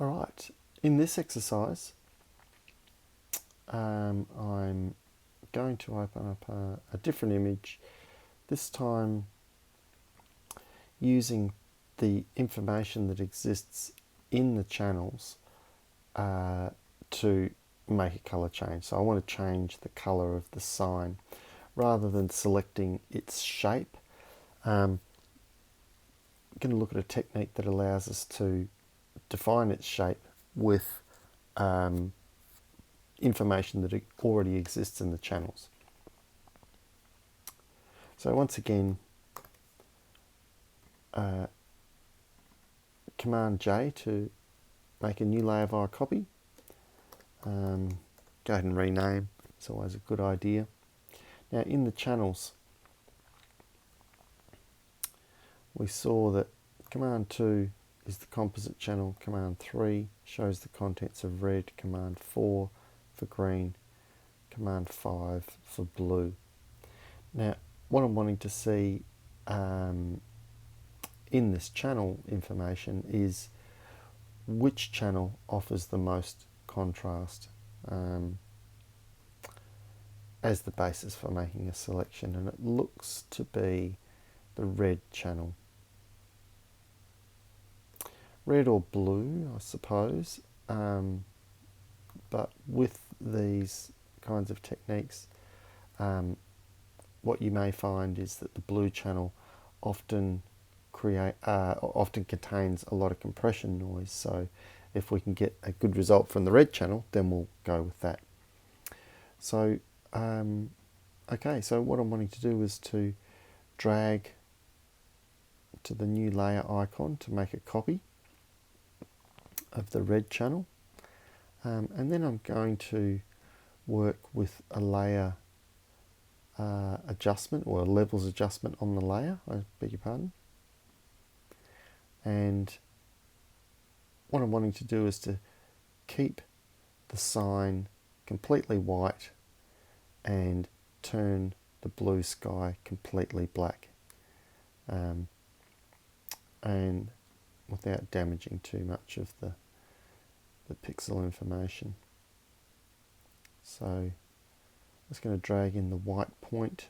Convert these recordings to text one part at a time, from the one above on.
Alright, in this exercise I'm going to open up a different image, this time using the information that exists in the channels to make a colour change. So I want to change the colour of the sign rather than selecting its shape. I'm going to look at a technique that allows us to define its shape with information that already exists in the channels. So once again, Command J to make a new layer via copy. Go ahead and rename, it's always a good idea. Now in the channels, we saw that Command 2 is the composite channel, Command 3 shows the contents of red, Command 4 for green, Command 5 for blue. Now what I'm wanting to see in this channel information is which channel offers the most contrast as the basis for making a selection, and it looks to be the red channel. Red or blue, I suppose, but with these kinds of techniques, what you may find is that the blue channel often contains a lot of compression noise. So if we can get a good result from the red channel, then we'll go with that. So okay, so what I'm wanting to do is to drag to the new layer icon to make a copy of the red channel, and then I'm going to work with a layer adjustment, or a levels adjustment on the layer, I beg your pardon. And what I'm wanting to do is to keep the sign completely white and turn the blue sky completely black, and without damaging too much of the pixel information. So I'm just going to drag in the white point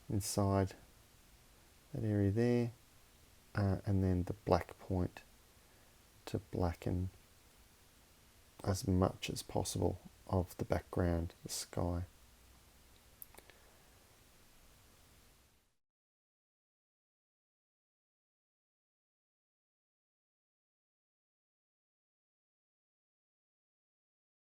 inside that area there, and then the black point to blacken as much as possible of the background, the sky.